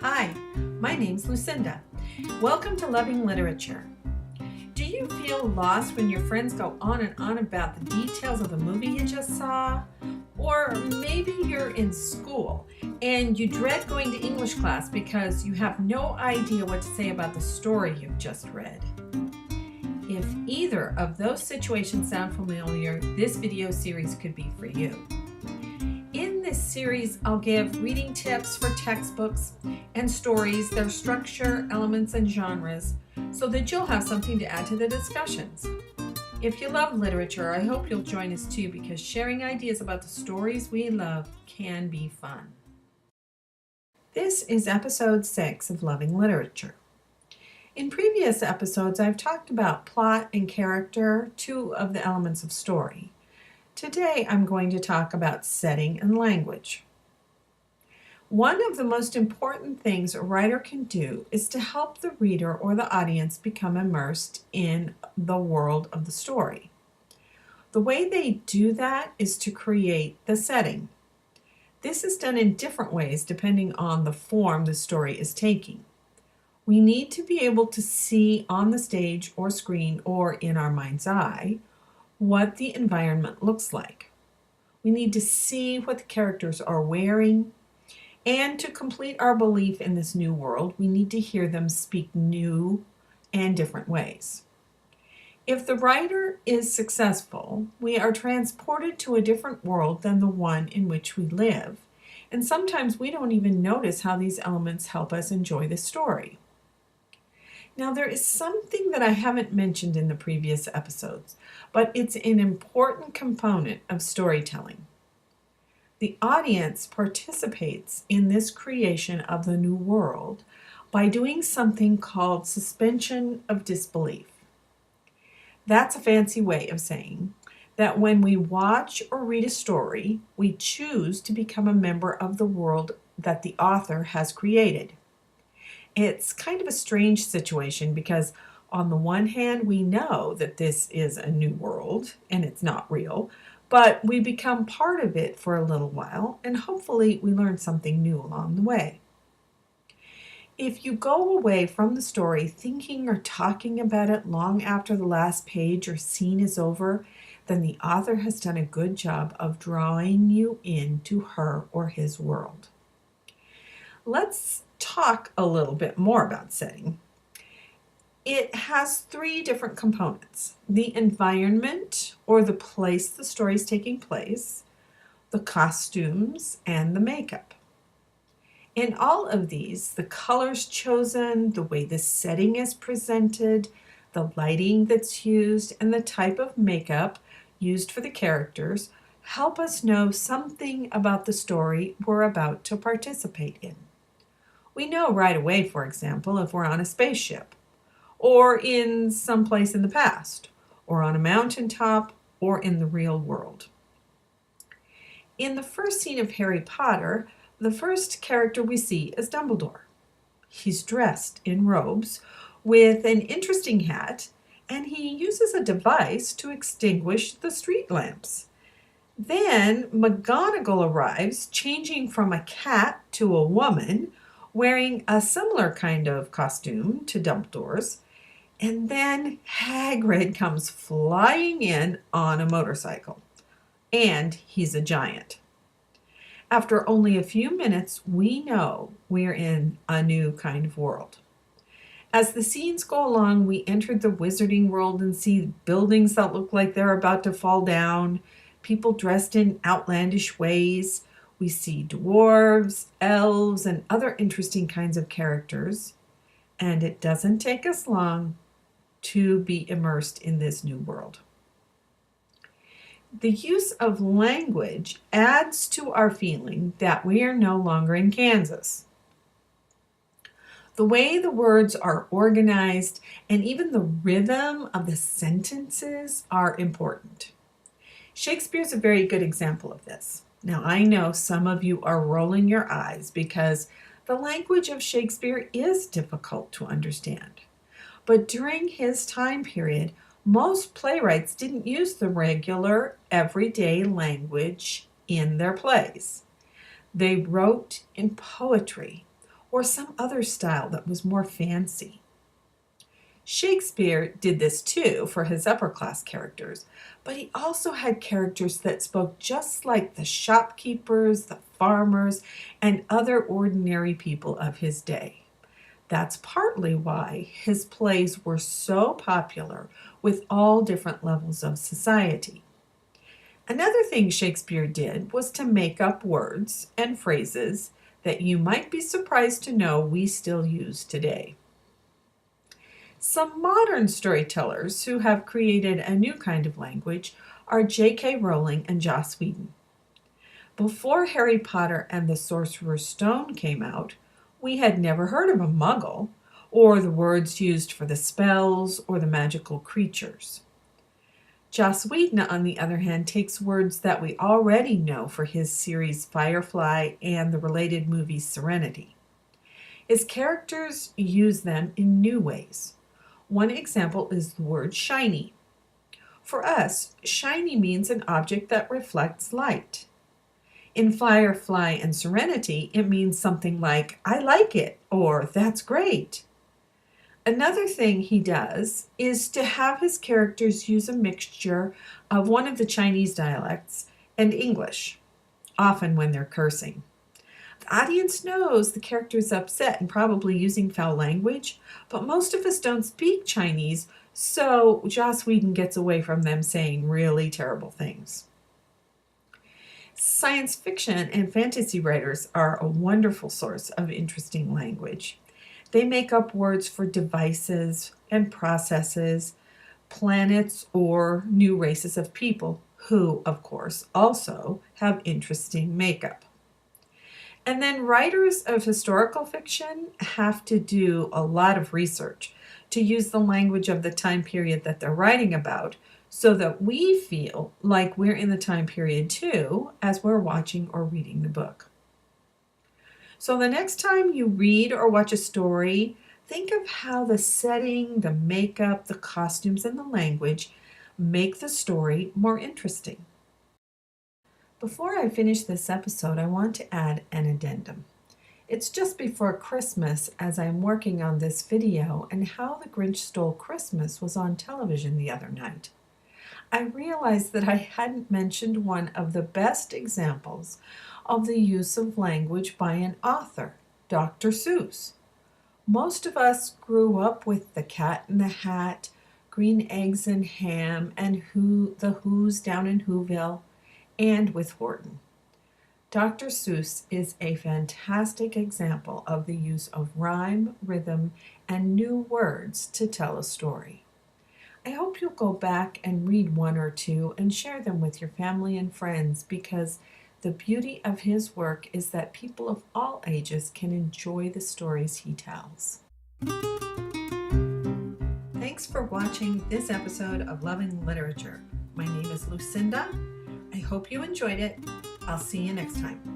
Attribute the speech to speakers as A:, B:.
A: Hi, my name's Lucinda. Welcome to Loving Literature. Do you feel lost when your friends go on and on about the details of the movie you just saw? Or maybe you're in school and you dread going to English class because you have no idea what to say about the story you've just read. If either of those situations sound familiar, this video series could be for you. In this series, I'll give reading tips for textbooks and stories, their structure, elements, and genres, so that you'll have something to add to the discussions. If you love literature, I hope you'll join us too, because sharing ideas about the stories we love can be fun. This is episode 6 of Loving Literature. In previous episodes, I've talked about plot and character, two of the elements of story. Today, I'm going to talk about setting and language. One of the most important things a writer can do is to help the reader or the audience become immersed in the world of the story. The way they do that is to create the setting. This is done in different ways depending on the form the story is taking. We need to be able to see on the stage or screen or in our mind's eye what the environment looks like. We need to see what the characters are wearing, and to complete our belief in this new world, we need to hear them speak new and different ways. If the writer is successful, we are transported to a different world than the one in which we live, and sometimes we don't even notice how these elements help us enjoy the story. Now, there is something that I haven't mentioned in the previous episodes, but it's an important component of storytelling. The audience participates in this creation of the new world by doing something called suspension of disbelief. That's a fancy way of saying that when we watch or read a story, we choose to become a member of the world that the author has created. It's kind of a strange situation because on the one hand, we know that this is a new world and it's not real, but we become part of it for a little while and hopefully we learn something new along the way. If you go away from the story thinking or talking about it long after the last page or scene is over, then the author has done a good job of drawing you into her or his world. Let's talk a little bit more about setting. It has 3 different components: the environment or the place the story is taking place, the costumes, and the makeup. In all of these, the colors chosen, the way the setting is presented, the lighting that's used, and the type of makeup used for the characters help us know something about the story we're about to participate in. We know right away, for example, if we're on a spaceship, or in some place in the past, or on a mountaintop, or in the real world. In the first scene of Harry Potter, the first character we see is Dumbledore. He's dressed in robes with an interesting hat, and he uses a device to extinguish the street lamps. Then McGonagall arrives, changing from a cat to a woman, wearing a similar kind of costume to Dumbledore's, and then Hagrid comes flying in on a motorcycle, and he's a giant. After only a few minutes, we know we're in a new kind of world. As the scenes go along, we enter the wizarding world and see buildings that look like they're about to fall down, people dressed in outlandish ways. We see dwarves, elves, and other interesting kinds of characters, and it doesn't take us long to be immersed in this new world. The use of language adds to our feeling that we are no longer in Kansas. The way the words are organized and even the rhythm of the sentences are important. Shakespeare's a very good example of this. Now, I know some of you are rolling your eyes because the language of Shakespeare is difficult to understand. But during his time period, most playwrights didn't use the regular, everyday language in their plays. They wrote in poetry or some other style that was more fancy. Shakespeare did this too for his upper class characters, but he also had characters that spoke just like the shopkeepers, the farmers, and other ordinary people of his day. That's partly why his plays were so popular with all different levels of society. Another thing Shakespeare did was to make up words and phrases that you might be surprised to know we still use today. Some modern storytellers who have created a new kind of language are J.K. Rowling and Joss Whedon. Before Harry Potter and the Sorcerer's Stone came out, we had never heard of a muggle, or the words used for the spells or the magical creatures. Joss Whedon, on the other hand, takes words that we already know for his series Firefly and the related movie Serenity. His characters use them in new ways. One example is the word shiny. For us, shiny means an object that reflects light. In Firefly and Serenity, it means something like, I like it, or that's great. Another thing he does is to have his characters use a mixture of one of the Chinese dialects and English, often when they're cursing. The audience knows the character is upset and probably using foul language, but most of us don't speak Chinese, so Joss Whedon gets away from them saying really terrible things. Science fiction and fantasy writers are a wonderful source of interesting language. They make up words for devices and processes, planets, or new races of people who, of course, also have interesting makeup. And then writers of historical fiction have to do a lot of research to use the language of the time period that they're writing about so that we feel like we're in the time period too as we're watching or reading the book. So the next time you read or watch a story, think of how the setting, the makeup, the costumes, and the language make the story more interesting. Before I finish this episode, I want to add an addendum. It's just before Christmas as I'm working on this video, and How the Grinch Stole Christmas was on television the other night. I realized that I hadn't mentioned one of the best examples of the use of language by an author, Dr. Seuss. Most of us grew up with The Cat in the Hat, Green Eggs and Ham, and the Who's Down in Whoville, and with Horton. Dr. Seuss is a fantastic example of the use of rhyme, rhythm, and new words to tell a story. I hope you'll go back and read one or two and share them with your family and friends, because the beauty of his work is that people of all ages can enjoy the stories he tells. Thanks for watching this episode of Loving Literature. My name is Lucinda. I hope you enjoyed it. I'll see you next time.